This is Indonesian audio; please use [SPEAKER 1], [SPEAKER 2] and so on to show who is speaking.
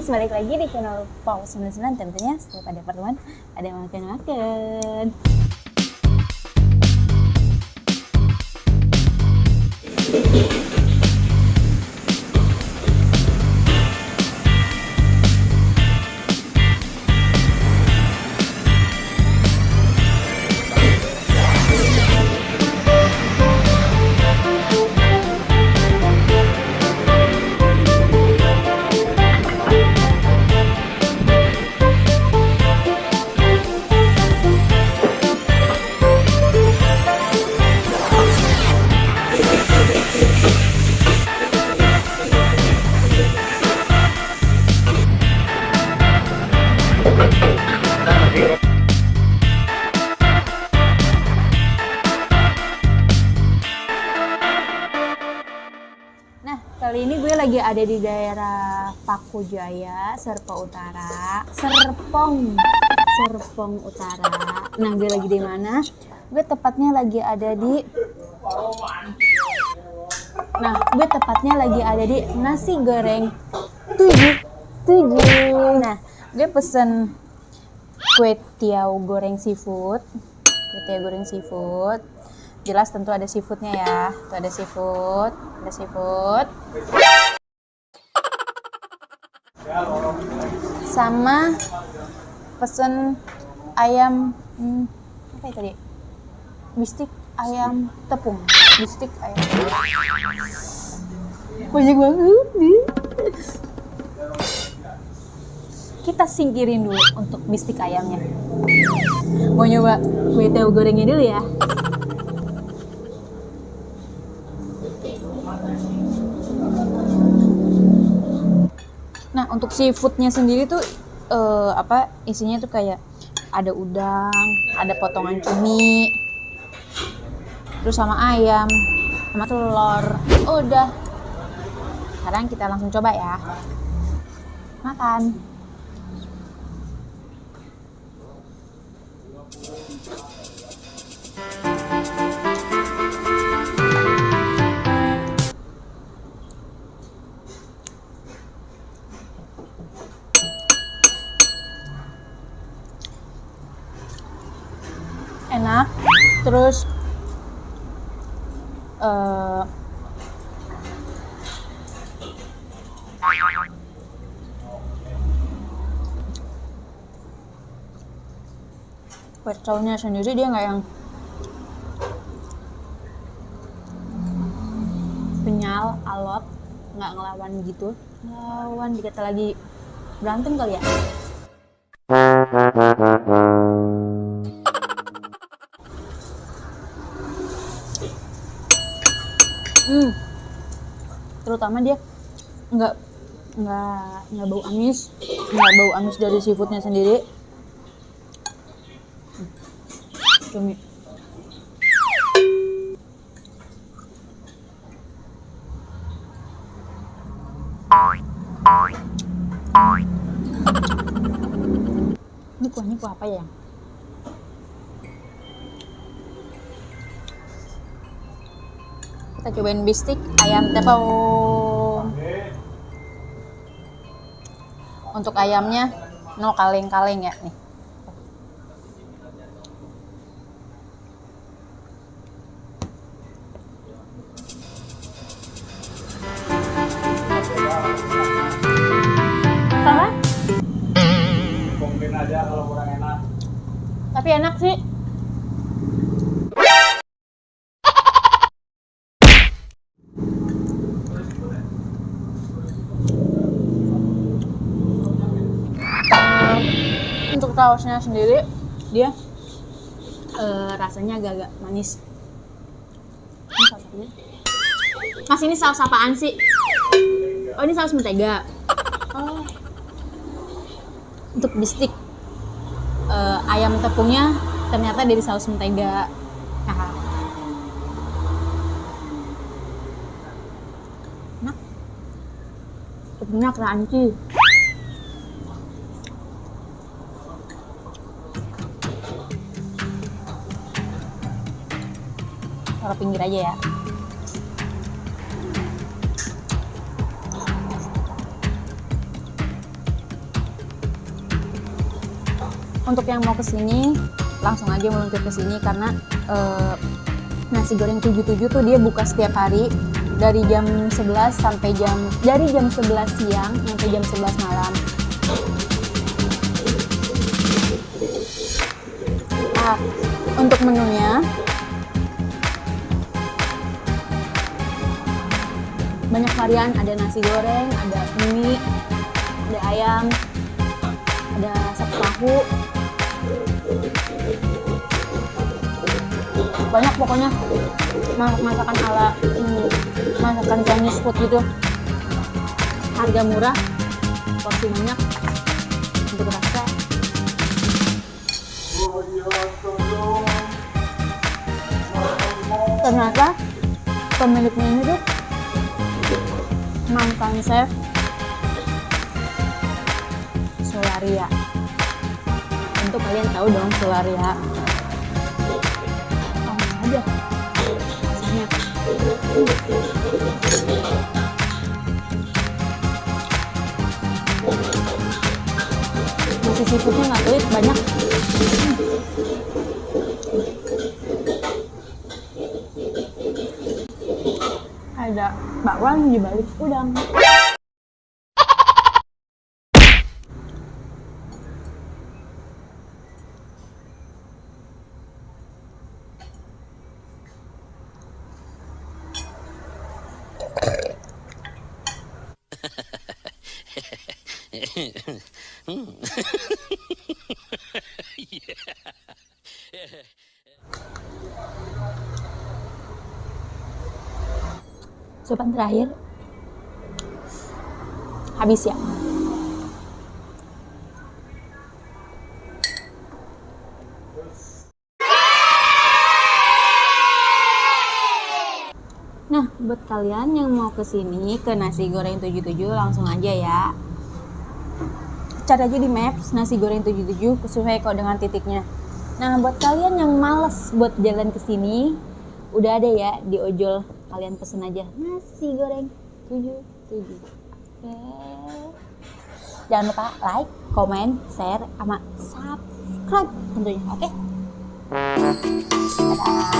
[SPEAKER 1] guys, balik lagi di channel Paul 99. Tentunya setiap ada pertemuan ada makan-makan. Nah, kali ini gue lagi ada di daerah Paku Jaya, Serpong Utara. Serpong Utara. Nah, gue lagi di mana? Gue tepatnya lagi ada di nasi goreng 77. Nah, gue pesen kue tiaw goreng seafood. Jelas tentu ada seafoodnya ya. Tuh ada seafood. Sama pesen ayam apa itu tadi? Bistik ayam tepung. Banyak banget nih. Kita singkirin dulu untuk bistik ayamnya. Mau nyoba kue tiaw gorengnya dulu ya. Nah, untuk seafoodnya sendiri tuh isinya tuh kayak ada udang, ada potongan cumi, terus sama ayam, sama telur. Udah. Sekarang kita langsung coba ya. Makan. Enak, terus pecaunya sendiri dia nggak yang penyal, alot, nggak ngelawan gitu. Ngelawan dikata lagi berantem kali ya. Terutama dia nggak bau amis, dari seafoodnya sendiri. Cumi. Ini kuah apa ya? Kita cobain bistik ayam tepung. Untuk ayamnya no kaleng-kaleng ya nih. Apa?
[SPEAKER 2] Mungkin aja kalau kurang enak.
[SPEAKER 1] Tapi enak sih. Untuk sausnya sendiri dia rasanya agak-agak manis. Ini saus apanya? Mas, ini saus apaan sih? Oh, ini saus mentega. Oh. Untuk bistik ayam tepungnya ternyata dari saus mentega. Enak. Tepungnya crunchy. Taruh pinggir aja ya. Untuk yang mau kesini langsung aja meluncur ke sini karena nasi goreng 77 tuh dia buka setiap hari dari jam 11 sampai dari jam 11 siang sampai jam 11 malam. Nah, untuk menunya banyak varian, ada nasi goreng, ada mie, ada ayam, ada sop tahu. Banyak pokoknya masakan ala masakan Chinese food gitu. Harga murah, porsi banyak, untuk rasa. Ternyata pemiliknya ini tuh mantan chef Solaria. Tentu kalian tahu dong Solaria. Aja rasanya. Nasi seafoodnya nggak pelit, banyak. Ada bakwan di balik udang. Supan terakhir habis ya. Nah, buat kalian yang mau kesini ke nasi goreng 77 langsung aja ya. Cari aja di Maps nasi goreng 77 sesuai kok dengan titiknya. Nah, buat kalian yang males buat jalan ke sini, udah ada ya di ojol. Kalian pesen aja nasi goreng 77. Oke. Jangan lupa like, comment, share, sama subscribe tentunya. Oke. Dadah.